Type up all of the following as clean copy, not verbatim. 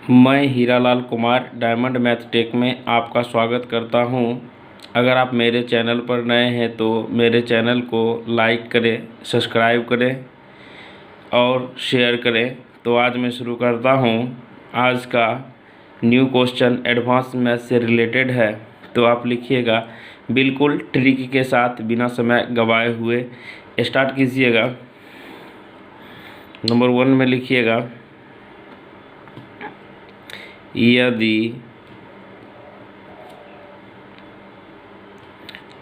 मैं Hiralal Kumar Diamond Math Tech में आपका स्वागत करता हूं। अगर आप मेरे चैनल पर नए हैं तो मेरे चैनल को लाइक करें, सब्सक्राइब करें और शेयर करें। तो आज मैं शुरू करता हूं। आज का न्यू क्वेश्चन एडवांस मैथ से रिलेटेड है, तो आप लिखिएगा बिल्कुल ट्रिक के साथ बिना समय गवाए हुए स्टार्ट कीजिएगा। नंबर 1 में लिखिएगा यदि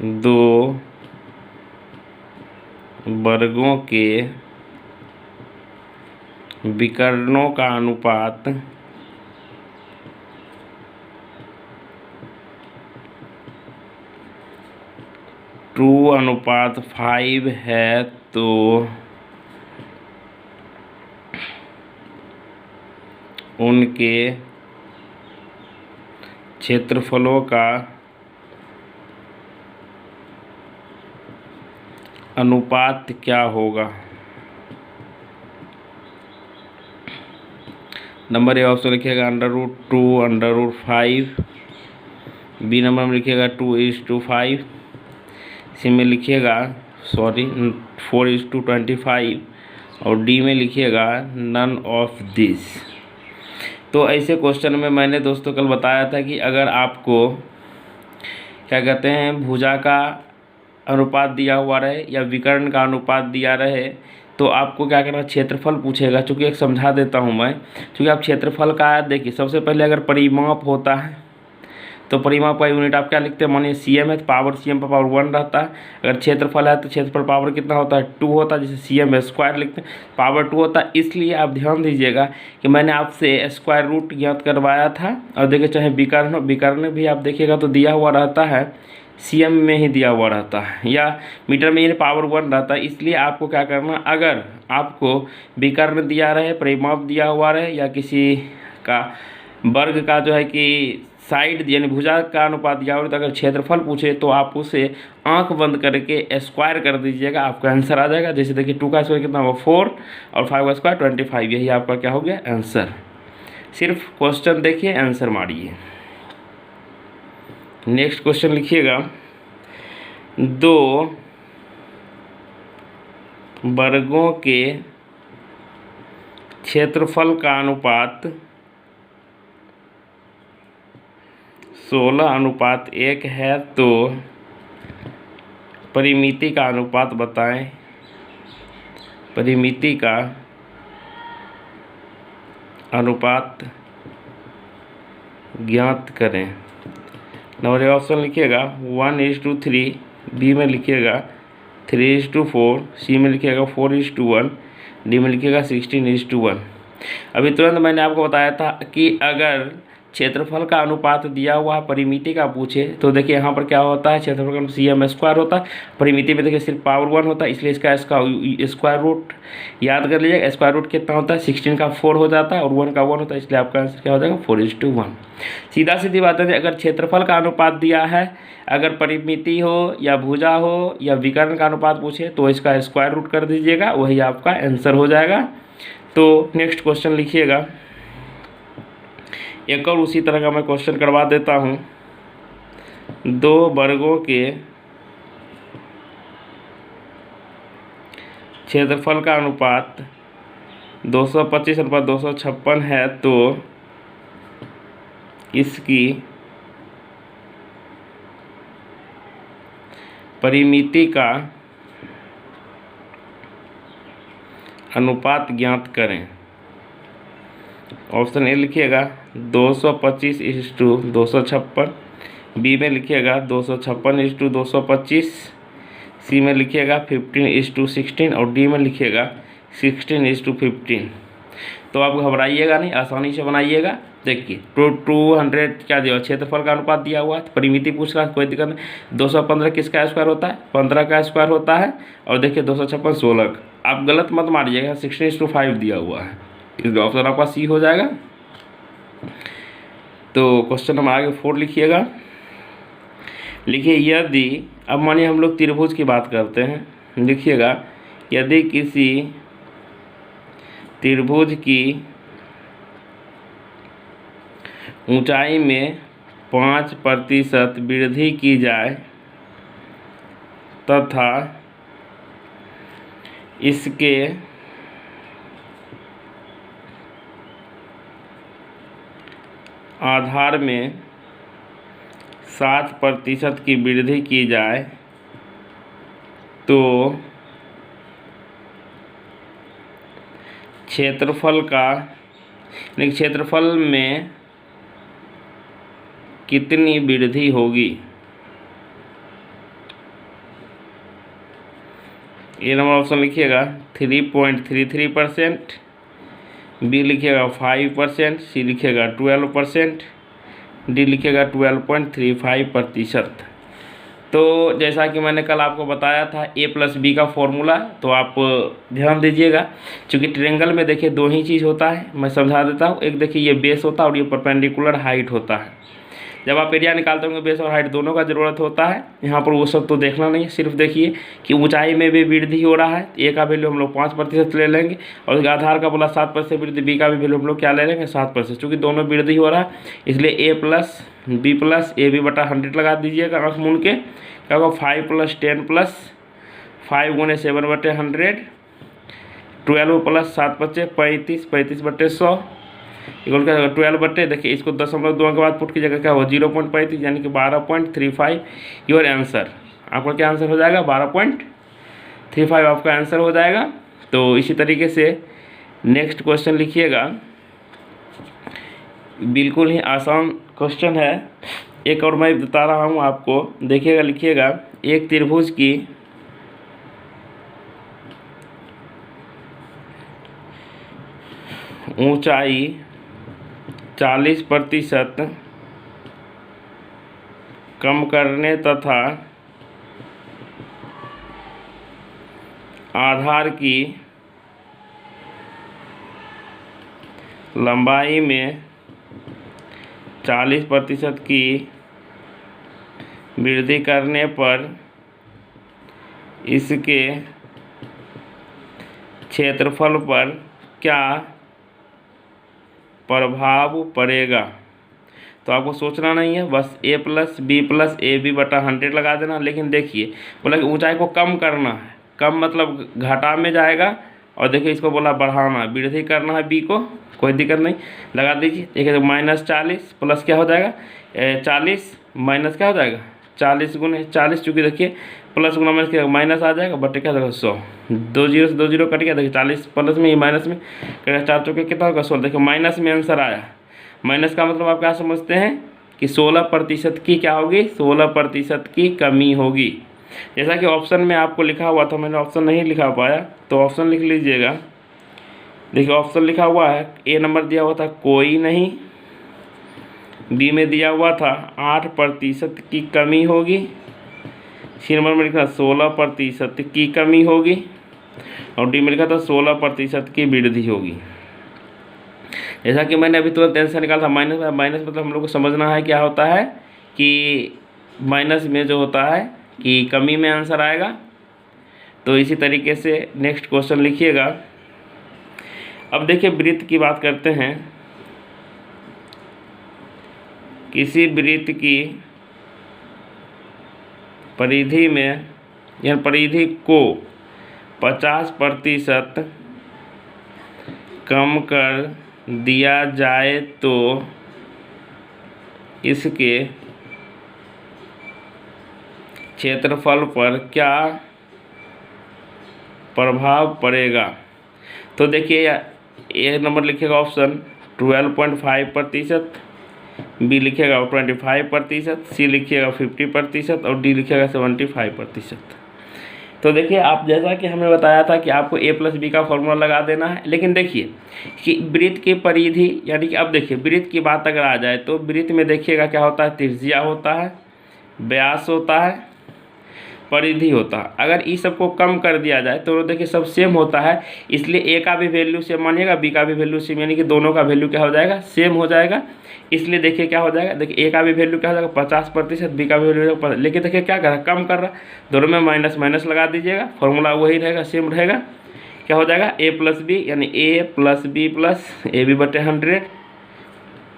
दो वर्गों के विकर्णों का अनुपात 2:5 है तो उनके क्षेत्रफलों का अनुपात क्या होगा। नंबर ए ऑप्शन लिखिएगा √2 √5। बी नंबर में लिखिएगा 2:5। सी में लिखिएगा 4:25 और डी में लिखिएगा नन ऑफ दिस। तो ऐसे क्वेश्चन में मैंने दोस्तों कल बताया था कि अगर आपको क्या कहते हैं भुजा का अनुपात दिया हुआ रहे या विकर्ण का अनुपात दिया रहे तो आपको क्या करना, क्षेत्रफल पूछेगा। चूँकि एक समझा देता हूँ मैं, चूँकि आप क्षेत्रफल का देखिए सबसे पहले अगर परिमाप होता है तो परिमाप का यूनिट आप क्या लिखते हैं, मानिए cm है तो पावर cm पर पावर 1 रहता है। अगर क्षेत्रफल है तो क्षेत्रफल पावर कितना होता है 2 होता है, जैसे cm स्क्वायर लिखते हैं पावर 2 होता है। इसलिए आप ध्यान दीजिएगा कि मैंने आपसे स्क्वायर रूट ज्ञात करवाया था। और देखिए चाहे विकर्ण भी आप देखिएगा तो दिया हुआ रहता है cm में ही दिया हुआ रहता है या मीटर में ही पावर 1 रहता है। इसलिए आपको क्या करना, अगर आपको विकर्ण दिया रहे, परिमाप दिया हुआ रहे या किसी का वर्ग का जो है कि साइड यानी भुजा का अनुपात दिया हुआ, तो अगर क्षेत्रफल पूछे तो आप उसे आंख बंद करके स्क्वायर कर दीजिएगा, आपका आंसर आ जाएगा। जैसे देखिए 2 का स्क्वायर कितना हुआ 4 और 5 का स्क्वायर 25, यही आपका क्या हो गया आंसर। सिर्फ क्वेश्चन देखिए, आंसर मारिए। नेक्स्ट क्वेश्चन लिखिएगा दो वर्गों के क्षेत्रफल का अनुपात 16:1 है तो परिमिति का अनुपात बताएं। परिमिति का अनुपात ज्ञात करें। नंबर ए ऑप्शन लिखिएगा 1:3। बी में लिखिएगा 3:4। सी में लिखिएगा 4:1। डी में लिखिएगा 16:1। अभी तुरंत मैंने आपको बताया था कि अगर क्षेत्रफल का अनुपात दिया हुआ परिमिति का पूछे तो देखिए यहाँ पर क्या होता है, क्षेत्रफल का cm स्क्वायर होता है, परिमिति में देखिए सिर्फ पावर 1 होता है। इसलिए इसका स्क्वायर रूट याद कर लीजिएगा। स्क्वायर रूट कितना होता है 16 का 4 हो जाता है और 1 का 1 होता है। इसलिए आपका आंसर क्या हो जाएगा 4:1। सीधा सीधी बात है, अगर क्षेत्रफल का अनुपात दिया है, अगर परिमिति हो या भुजा हो या विकर्ण का अनुपात पूछे तो इसका स्क्वायर रूट कर दीजिएगा, वही आपका आंसर हो जाएगा। तो नेक्स्ट क्वेश्चन लिखिएगा। एक और उसी तरह का मैं क्वेश्चन करवा देता हूँ। दो वर्गों के क्षेत्रफल का अनुपात 225/256 है तो इसकी परिमिति का अनुपात ज्ञात करें। ऑप्शन ए लिखिएगा 225:256। बी में लिखिएगा 256:225। सी में लिखिएगा 15:16 और डी में लिखिएगा 16:15। तो आप घबराइएगा नहीं, आसानी से बनाइएगा। देखिए 200 क्या दिया, क्षेत्रफल का अनुपात दिया हुआ है, परिमिति पूछ रहा है, कोई दिक्कत नहीं। 215 किसका स्क्वायर होता है 15 का स्क्वायर होता है। और देखिए 256 16, आप गलत मत मारिएगा, 16:5 दिया हुआ है। इसका ऑप्शन आपका सी हो जाएगा। तो क्वेश्चन नंबर आगे 4 लिखिएगा। लिखिए यदि, अब मानिए हम लोग त्रिभुज की बात करते हैं, लिखिएगा यदि किसी त्रिभुज की ऊंचाई में 5% वृद्धि की जाए तथा इसके आधार में 7% की वृद्धि की जाए तो क्षेत्रफल में कितनी वृद्धि होगी। ए नंबर ऑप्शन लिखिएगा 3.33%, बी लिखिएगा 5%, सी लिखिएगा 12%, डी लिखिएगा 12.35%। तो जैसा कि मैंने कल आपको बताया था a+b का फॉर्मूला, तो आप ध्यान दीजिएगा। चूँकि ट्रायंगल में देखिए दो ही चीज़ होता है, मैं समझा देता हूँ। एक देखिए ये बेस होता है और ये परपेंडिकुलर हाइट होता है। जब आप एरिया निकालते होंगे बेस और हाइट दोनों का ज़रूरत होता है। यहाँ पर वो सब तो देखना नहीं है, सिर्फ देखिए कि ऊंचाई में भी वृद्धि हो रहा है। ए का वैल्यू हम लोग 5% ले लेंगे और उसके आधार का बोला 7% वृद्धि, बी का भी वैल्यू हम लोग क्या ले लेंगे 7%। चूँकि दोनों वृद्धि हो रहा है इसलिए a+b+ab/100 लगा दीजिएगा आँख मून के। क्या होगा 5 + 10 + 5 × 7/100, 12 + 7 × 35, 35/100 इक्वल क्या होगा 12 देखिए इसको 0.2 के बाद पुट कीजिएगा, क्या होगा 0.35 यानी कि 12.35 योर आंसर। आपका क्या आंसर हो जाएगा 12.35 आपका आंसर हो जाएगा। तो इसी तरीके से नेक्स्ट क्वेश्चन लिखिएगा, बिल्कुल ही आसान क्वेश्चन है। एक और मैं बता रहा हूँ आपको, देखिएगा लिखिएगा। एक त्रिभुज की ऊंचाई 40% कम करने तथा आधार की लंबाई में 40% की वृद्धि करने पर इसके क्षेत्रफल पर क्या प्रभाव पड़ेगा। तो आपको सोचना नहीं है, बस a+b+ab/100 लगा देना। लेकिन देखिए बोला कि ऊंचाई को कम करना है, कम मतलब घटा में जाएगा, और देखिए इसको बोला बढ़ाना, वृद्धि करना है बी को, कोई दिक्कत नहीं लगा दीजिए। देखिए -40 प्लस क्या हो जाएगा 40 माइनस क्या हो जाएगा 40 × 40, चूँकि देखिए प्लस गुना माइनस क्या माइनस आ जाएगा, बटे क्या होगा 100, 2 0 से 2 0 कट गया। देखिए 40 प्लस में माइनस में 4 चौके कितना होगा 16। देखिए माइनस में आंसर आया। माइनस का मतलब आप क्या समझते हैं कि 16% की क्या होगी 16% की कमी होगी। जैसा कि ऑप्शन में आपको लिखा हुआ था, मैंने ऑप्शन नहीं लिखा पाया तो ऑप्शन लिख लीजिएगा। देखिए ऑप्शन लिखा हुआ है, ए नंबर दिया हुआ था कोई नहीं, बी में दिया हुआ था 8% की कमी होगी, सी नंबर में लिखा 16% की कमी होगी, और डी में लिखा था 16% की वृद्धि होगी। जैसा कि मैंने अभी तुरंत आंसर निकाला था माइनस मतलब हम लोग को समझना है क्या होता है कि माइनस में जो होता है कि कमी में आंसर आएगा। तो इसी तरीके से नेक्स्ट क्वेश्चन लिखिएगा। अब देखिए वृत्त की बात करते हैं। किसी वृत्त की परिधि में या परिधि को 50% कम कर दिया जाए तो इसके क्षेत्रफल पर क्या प्रभाव पड़ेगा। तो देखिए ए नंबर लिखिएगा ऑप्शन 12.5%, बी लिखिएगा 25%, सी लिखिएगा 50% और डी लिखिएगा 75%। तो देखिए आप जैसा कि हमें बताया था कि आपको a+b का फॉर्मूला लगा देना है। लेकिन देखिए कि वृत्त की परिधि यानी कि अब देखिए वृत्त की बात अगर आ जाए तो वृत्त में देखिएगा क्या होता है त्रिज्या होता है, व्यास होता है, परिधि होता है। अगर इस सबको कम कर दिया जाए तो देखिए सब सेम होता है, इसलिए ए का भी वैल्यू सेम मानिएगा, बी का भी वैल्यू सेम, यानी कि दोनों का वैल्यू क्या हो जाएगा सेम हो जाएगा। इसलिए देखिए क्या हो जाएगा, देखिए ए का भी वैल्यू क्या हो जाएगा 50%, बी का भी वैल्यू, लेकिन देखिए क्या कर रहा है कम कर रहा है, दोनों में माइनस माइनस लगा दीजिएगा, फॉर्मूला वही रहेगा सेम रहेगा। क्या हो जाएगा a+b यानी a+b+ab/100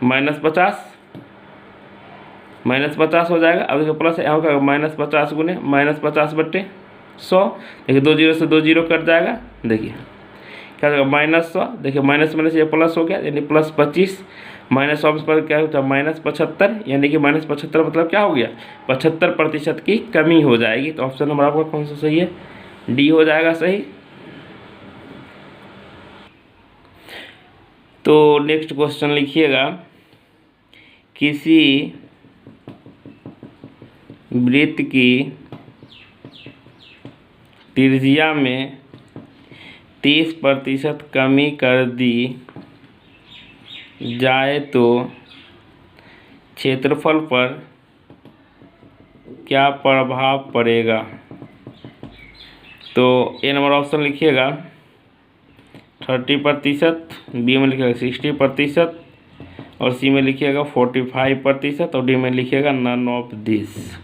-50 हो जाएगा। अब देखिए प्लस यहाँ का -50 गुने -50/100, देखिए 2 जीरो से 2 जीरो कट जाएगा। देखिए क्या हो जाएगा -100, देखिए माइनस में से ये प्लस हो गया यानी +25, -100 पर क्या होता है -75, यानी कि -75 मतलब क्या हो गया 75% की कमी हो जाएगी। तो ऑप्शन नंबर आपका कौन सा सही है? डी हो जाएगा सही। तो नेक्स्ट क्वेश्चन लिखिएगा, किसी वृत्त की त्रिज्या में 30% कमी कर दी जाए तो क्षेत्रफल पर क्या प्रभाव पड़ेगा? तो ए नंबर ऑप्शन लिखिएगा 30%, बी में लिखिएगा 60% और सी में लिखिएगा 45% और डी में लिखिएगा नन ऑफ दिस।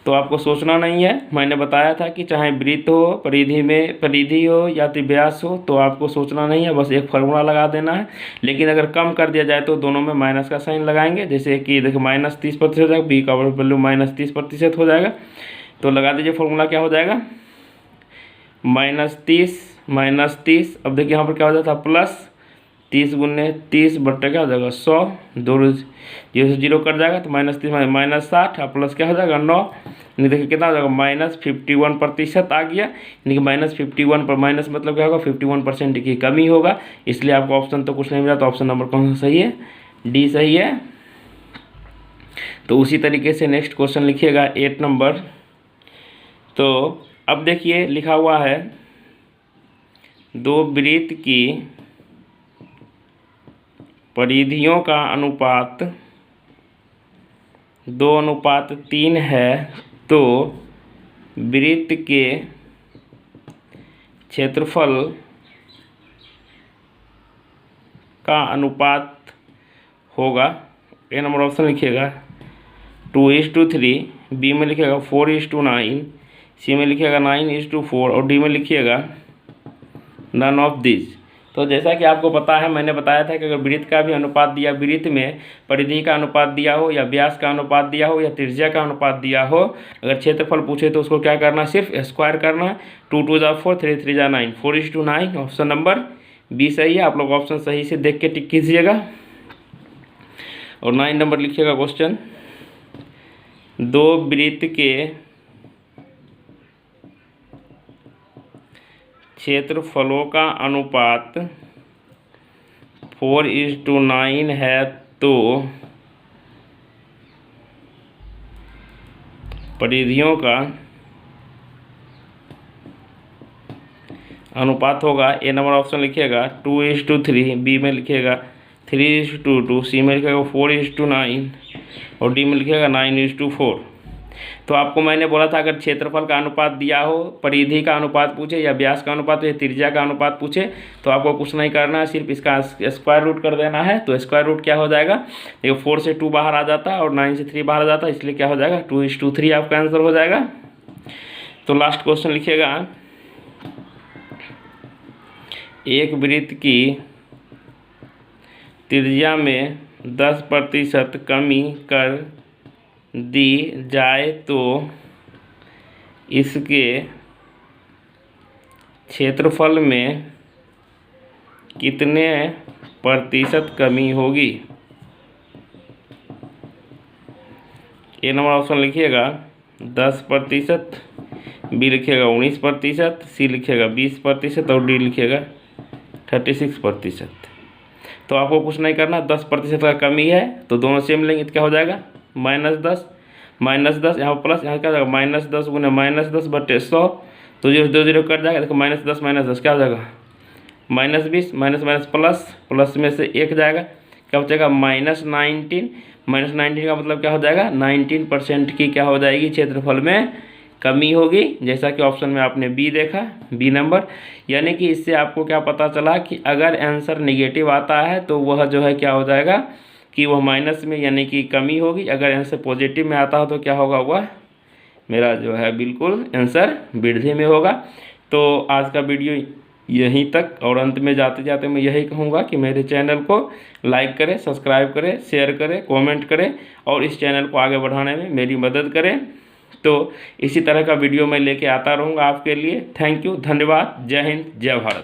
तो आपको सोचना नहीं है, मैंने बताया था कि चाहे वृत्त हो, परिधि हो या तो व्यास हो, तो आपको सोचना नहीं है, बस एक फार्मूला लगा देना है। लेकिन अगर कम कर दिया जाए तो दोनों में माइनस का साइन लगाएंगे। जैसे कि देखो -30% हो जाएगा, बी का वैल्यू -30% हो जाएगा। तो लगा दीजिए फार्मूला, क्या हो जाएगा -30 अब देखिए यहाँ पर क्या हो जाता है +30 गुने 30 बट्टा क्या हो जाएगा 100, 2 जीरो से जीरो कट जाएगा तो -30 -60 और प्लस क्या हो जाएगा 9, यानी देखिए कितना हो जाएगा -51% आ गया। यानी कि -51 पर माइनस मतलब क्या होगा 51% की कमी होगा। इसलिए आपको ऑप्शन तो कुछ नहीं मिला, तो ऑप्शन नंबर कौन सा सही है? डी सही है। तो उसी तरीके से नेक्स्ट क्वेश्चन लिखिएगा 8 नंबर। तो अब देखिए लिखा हुआ है, दो वृत्त की परिधियों का अनुपात 2:3 है, तो वृत्त के क्षेत्रफल का अनुपात होगा। ए नंबर ऑप्शन लिखिएगा 2:3, बी में लिखिएगा 4:9, सी में लिखिएगा 9:4 और डी में लिखिएगा नन ऑफ दिस। तो जैसा कि आपको पता है, मैंने बताया था कि अगर वृत्त का भी अनुपात दिया, वृत्त में परिधि का अनुपात दिया हो या व्यास का अनुपात दिया हो या त्रिज्या का अनुपात दिया हो, अगर क्षेत्रफल पूछे तो उसको क्या करना है, सिर्फ स्क्वायर करना है। 2 2 जा 4, 3 3 जा 9, 4:9 ऑप्शन नंबर बी सही है। आप लोग ऑप्शन सही से देख के टिक कीजिएगा। और 9 नंबर लिखिएगा क्वेश्चन, दो वृत्त के क्षेत्रफलों का अनुपात 4:9 है, तो परिधियों का अनुपात होगा। ए नंबर ऑप्शन लिखिएगा 2:3, बी में लिखिएगा 3:2, सी में लिखिएगा 4:9 और डी में लिखिएगा 9:4। तो आपको मैंने बोला था अगर क्षेत्रफल का अनुपात दिया हो, परिधि का अनुपात पूछे या व्यास का अनुपात या त्रिज्या का अनुपात पूछे, तो आपको कुछ नहीं करना है, सिर्फ इसका स्क्वायर रूट कर देना है। तो स्क्वायर रूट क्या हो जाएगा, देखो 4 से 2 बाहर आ जाता है और 9 से 3 बाहर आ जाता है, इसलिए क्या हो जाएगा 2:3 आपका आंसर हो जाएगा। तो लास्ट क्वेश्चन लिखिएगा, एक वृत्त की त्रिज्या में 10% कमी कर दी जाए तो इसके क्षेत्रफल में कितने प्रतिशत कमी होगी? ए नंबर ऑप्शन लिखिएगा 10%, बी लिखिएगा 19%, सी लिखिएगा 20% और डी लिखिएगा 36%। तो आपको कुछ नहीं करना, 10% का कमी है तो दोनों सेम लेंगे तो क्या हो जाएगा -10 यहाँ प्लस, यहाँ क्या हो जाएगा -10 गुने -10/100, तो 2 जीरो कट जाएगा। देखो -10 क्या हो जाएगा -20, माइनस प्लस में से 1 जाएगा, क्या बचेगा -19 का मतलब क्या हो जाएगा 19% की क्या हो जाएगी क्षेत्रफल में कमी होगी। जैसा कि ऑप्शन में आपने बी देखा, बी नंबर। यानी कि इससे आपको क्या पता चला कि अगर आंसर नेगेटिव आता है तो वह जो है क्या हो जाएगा कि वह माइनस में यानी कि कमी होगी। अगर आंसर पॉजिटिव में आता हो तो क्या होगा, वह मेरा जो है बिल्कुल आंसर वृद्धि में होगा। तो आज का वीडियो यहीं तक। और अंत में जाते जाते मैं यही कहूँगा कि मेरे चैनल को लाइक करें, सब्सक्राइब करें, शेयर करें, कमेंट करें और इस चैनल को आगे बढ़ाने में मेरी मदद करें। तो इसी तरह का वीडियो मैं लेके आता रहूँगा आपके लिए। थैंक यू, धन्यवाद। जय हिंद, जय भारत।